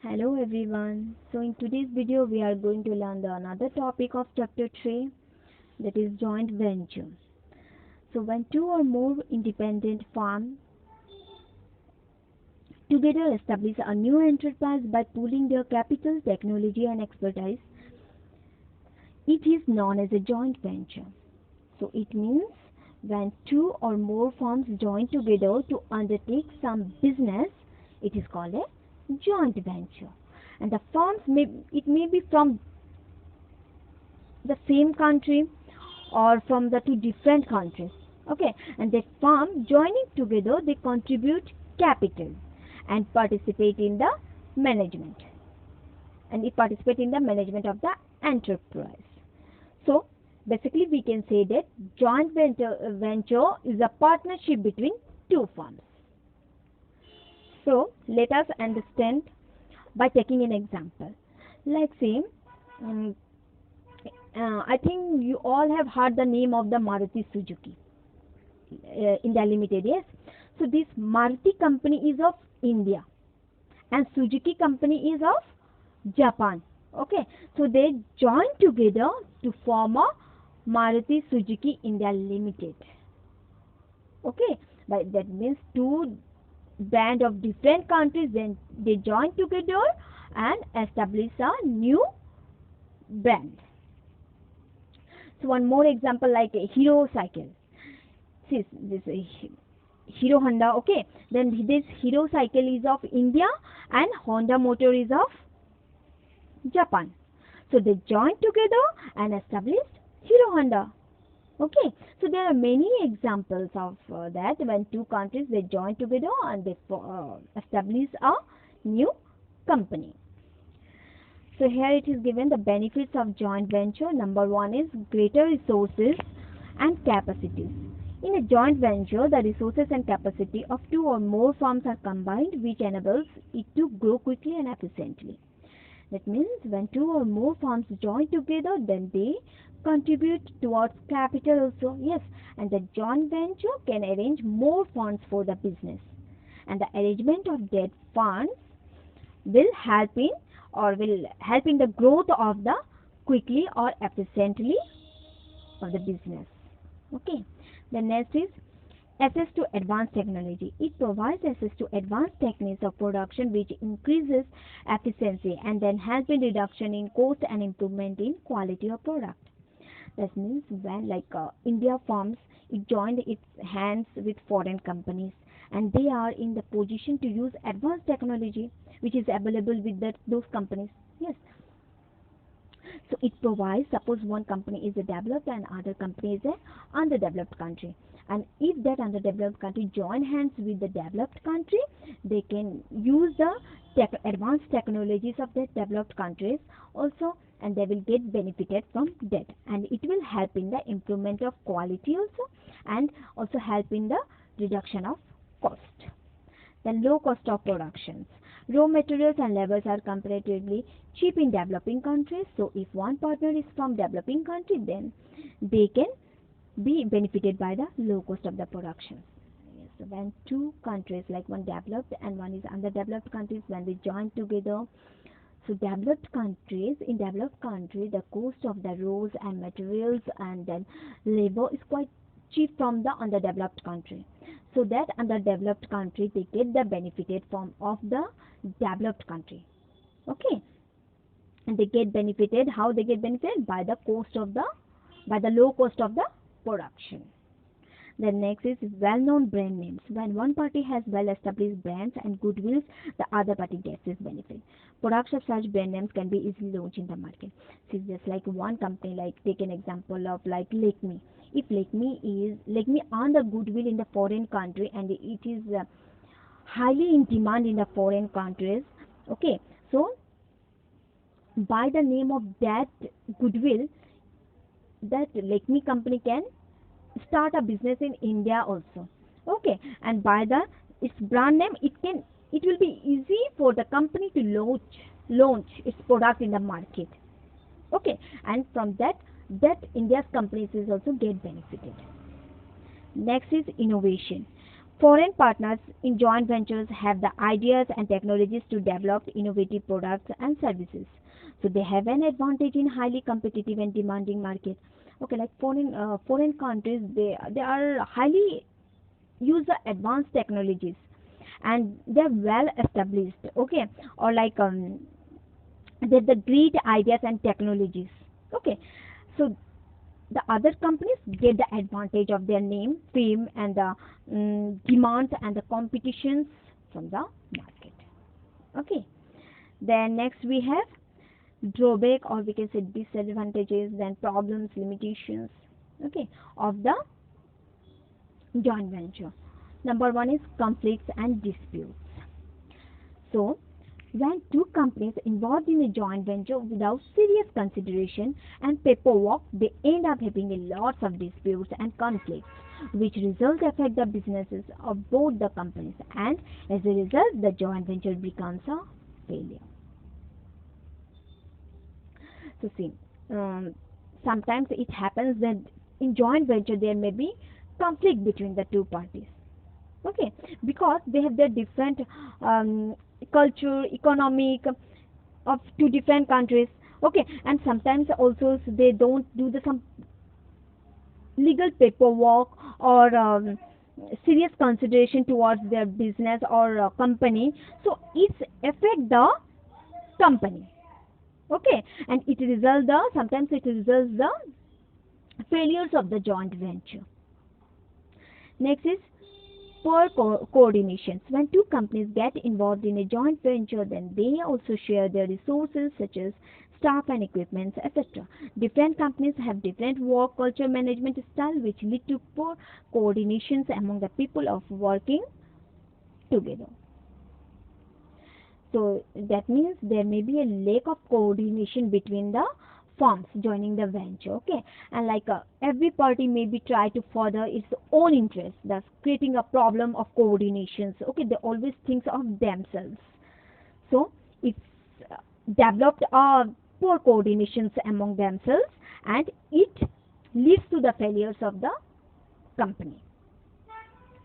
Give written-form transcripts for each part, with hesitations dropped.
Hello everyone. So in today's video we are going to learn the another topic of chapter 3, that is joint venture. So when two or more independent firms together establish a new enterprise by pooling their capital, technology and expertise, it is known as a joint venture. So it means when two or more firms join together to undertake some business, it is called a joint venture. And the firms may be from the same country or from the two different countries. Okay, and the firm joining together, they contribute capital and participate in the management, of the enterprise. So basically we can say that joint venture is a partnership between two firms. So let us understand by taking an example. Like say, I think you all have heard the name of the Maruti Suzuki India Limited. Yes. So this Maruti company is of India and Suzuki company is of Japan. Okay. So they join together to form a Maruti Suzuki India Limited. Okay. But that means two brand of different countries, then they join together and establish a new brand. So one more example, like a Hero cycle. See, this is Hero Honda. Okay, then this Hero cycle is of India and Honda motor is of Japan. So they joined together and established Hero Honda. Okay, so there are many examples of that when two countries they join together and they establish a new company. So here it is given the benefits of joint venture. Number one is greater resources and capacities. In a joint venture, the resources and capacity of two or more firms are combined, which enables it to grow quickly and efficiently. That means when two or more firms join together, then they contribute towards capital also. Yes, and the joint venture can arrange more funds for the business, and the arrangement of debt funds will help in the growth of the quickly or efficiently of the business. Okay, the next is access to advanced technology. It provides access to advanced techniques of production which increases efficiency and then help in reduction in cost and improvement in quality of product. That means when India firms, it joined its hands with foreign companies and they are in the position to use advanced technology which is available with those companies. Yes. So it provides, suppose one company is a developed and other company is a underdeveloped country, and if that underdeveloped country join hands with the developed country, they can use the advanced technologies of the developed countries also, and they will get benefited from that, and it will help in the improvement of quality also, and also help in the reduction of cost. Then low cost of productions. Raw materials and labors are comparatively cheap in developing countries. So if one partner is from developing country, then they can be benefited by the low cost of the production. Yes, so when two countries, like one developed and one is underdeveloped countries, when they join together, so developed countries, in developed country, the cost of the raws and materials and then labor is quite cheap from the underdeveloped country. So that underdeveloped country, they get the benefited from of the developed country. Okay, and they get benefited. How they get benefited? By the low cost of the production. The next is well-known brand names. When one party has well-established brands and goodwills, the other party gets this benefit. Products of such brand names can be easily launched in the market. So just like one company, like take an example of like Lakme. If Lakme earn the goodwill in the foreign country and it is highly in demand in the foreign countries. Okay, so by the name of that goodwill, that Lakme company can start a business in India also. Okay, and by its brand name, it will be easy for the company to launch its product in the market. Okay, and from that India's companies is also get benefited. Next is innovation. Foreign partners in joint ventures have the ideas and technologies to develop innovative products and services. So they have an advantage in highly competitive and demanding market. Okay, like foreign countries, they are highly use the advanced technologies, and they're well established. Okay, or like they're the great ideas and technologies. Okay, so the other companies get the advantage of their name, fame, and the demands and the competitions from the market. Okay, then next we have drawback, or we can say disadvantages, then problems, limitations, okay, of the joint venture. Number one is conflicts and disputes. So when two companies involved in a joint venture without serious consideration and paperwork, they end up having a lots of disputes and conflicts, which result affect the businesses of both the companies, and as a result, the joint venture becomes a failure. So see, sometimes it happens that in joint venture there may be conflict between the two parties. Okay, because they have their different culture, economic of two different countries. Okay, and sometimes also they don't do the some legal paperwork or serious consideration towards their business or company, so it's affect the company. Okay, and it results the sometimes it results the failures of the joint venture. Next is poor coordinations. When two companies get involved in a joint venture, then they also share their resources such as staff and equipment, etc. Different companies have different work culture management style, which lead to poor coordinations among the people of working together. So that means there may be a lack of coordination between the firms joining the venture. Okay, and like every party may be try to further its own interest, thus creating a problem of coordinations. Okay, they always think of themselves, so it's developed poor coordinations among themselves, and it leads to the failures of the company.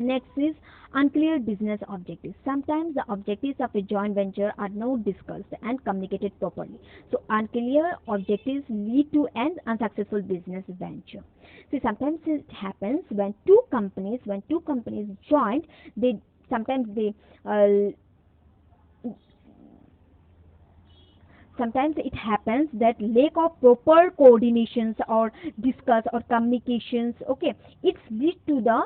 Next is unclear business objectives. Sometimes the objectives of a joint venture are not discussed and communicated properly. So unclear objectives lead to an unsuccessful business venture. So sometimes it happens when two companies join, they sometimes they sometimes it happens that lack of proper coordinations or discuss or communications, okay, it leads to the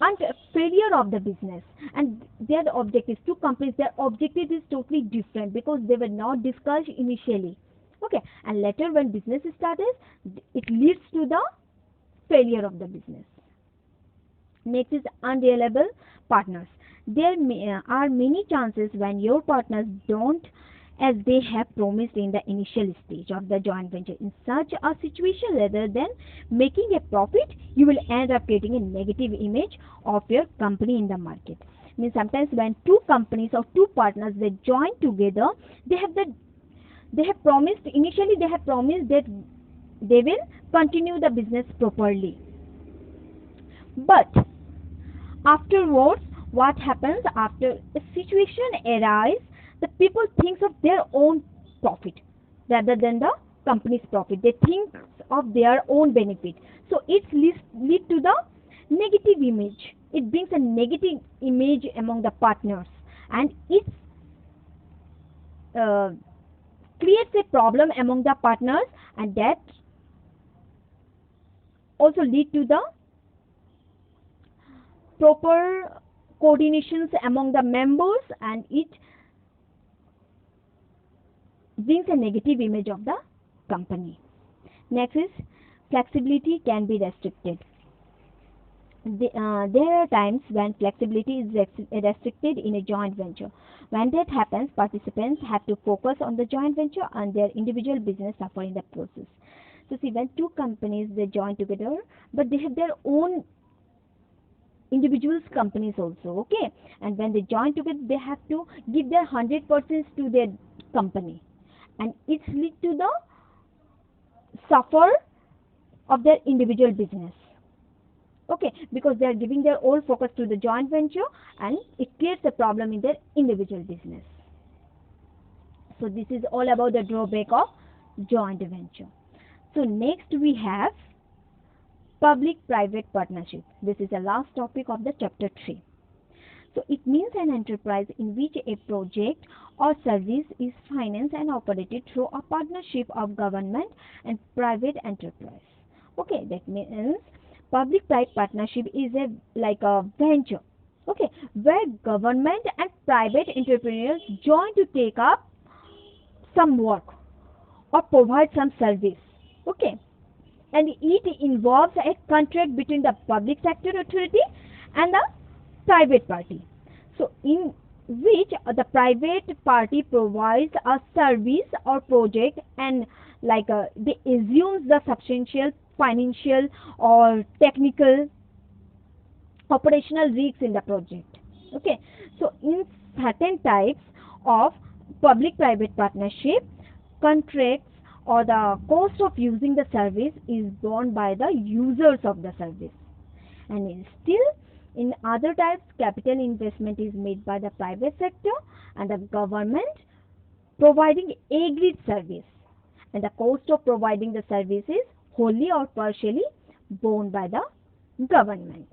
and failure of the business, and their objectives, two companies, their objective is totally different because they were not discussed initially. Okay, and later when business started, it leads to the failure of the business. Next is unreliable partners. There are many chances when your partners don't as they have promised in the initial stage of the joint venture. In such a situation, rather than making a profit, you will end up getting a negative image of your company in the market. Means sometimes when two companies or two partners they join together, they have promised initially they have promised that they will continue the business properly, but afterwards, what happens after a situation arises, the people think of their own profit rather than the company's profit. They think of their own benefit. So it leads to the negative image. It brings a negative image among the partners, and it uh, creates a problem among the partners, and that also lead to the proper coordinations among the members, and it brings a negative image of the company. Next is flexibility can be restricted. There are times when flexibility is restricted in a joint venture. When that happens, participants have to focus on the joint venture and their individual business suffer in the process. So see, when two companies they join together, but they have their own individuals companies also, okay, and when they join together they have to give their 100% to their company, and it leads to the suffer of their individual business. Okay, because they are giving their whole focus to the joint venture, and it creates a problem in their individual business. So this is all about the drawback of joint venture. So next we have public-private partnership. This is the last topic of the chapter 3. So it means an enterprise in which a project or service is financed and operated through a partnership of government and private enterprise. Okay, that means public-private partnership is like a venture, okay, where government and private entrepreneurs join to take up some work or provide some service. Okay, and it involves a contract between the public sector authority and the private party. So in which the private party provides a service or project, and like they assumes the substantial financial or technical operational risks in the project. Okay, so in certain types of public private partnership, contracts or the cost of using the service is borne by the users of the service, and still in other types capital investment is made by the private sector and the government providing agreed service, and the cost of providing the service is wholly or partially borne by the government.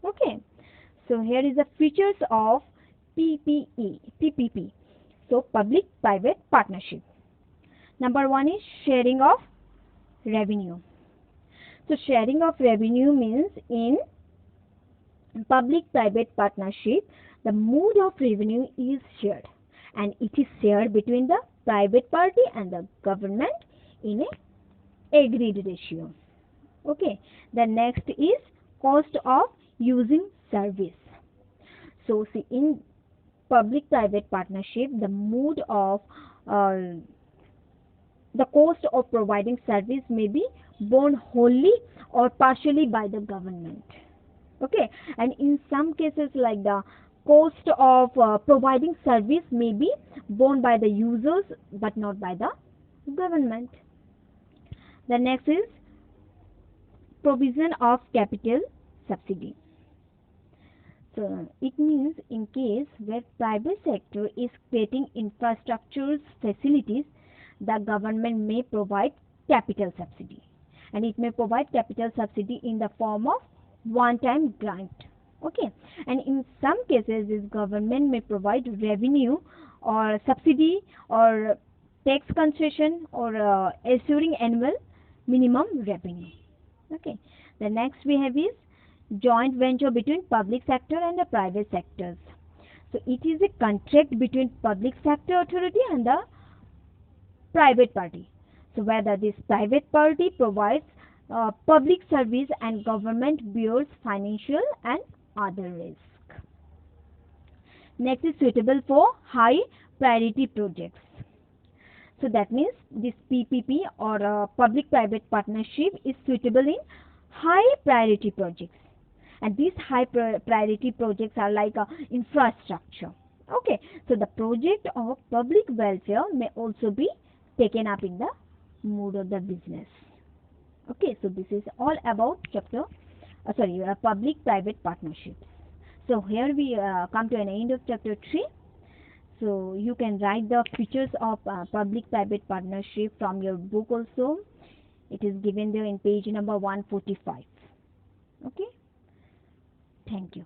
Okay, so here is the features of PPP. So public private partnership. Number 1 is sharing of revenue. So sharing of revenue means in public private partnership the mode of revenue is shared, and it is shared between the private party and the government in a agreed ratio. Okay, the next is cost of using service. So see, in public private partnership the mode of the cost of providing service may be borne wholly or partially by the government. Okay, and in some cases like the cost of providing service may be borne by the users but not by the government. The next is provision of capital subsidy. So it means in case where private sector is creating infrastructure facilities, the government may provide capital subsidy, and it may provide capital subsidy in the form of one-time grant. Okay, and in some cases this government may provide revenue or subsidy or tax concession or assuring annual minimum revenue. Okay, the next we have is joint venture between public sector and the private sectors. So it is a contract between public sector authority and the private party. So whether this private party provides public service and government bears financial and other risk. Next is suitable for high priority projects. So that means this PPP or public private partnership is suitable in high priority projects, and these high priority projects are like infrastructure. Okay, so the project of public welfare may also be taken up in the mode of the business. Okay, so this is all about chapter public private partnerships. So here we come to an end of chapter 3. So you can write the features of public private partnership from your book also. It is given there in page number 145. Okay, thank you.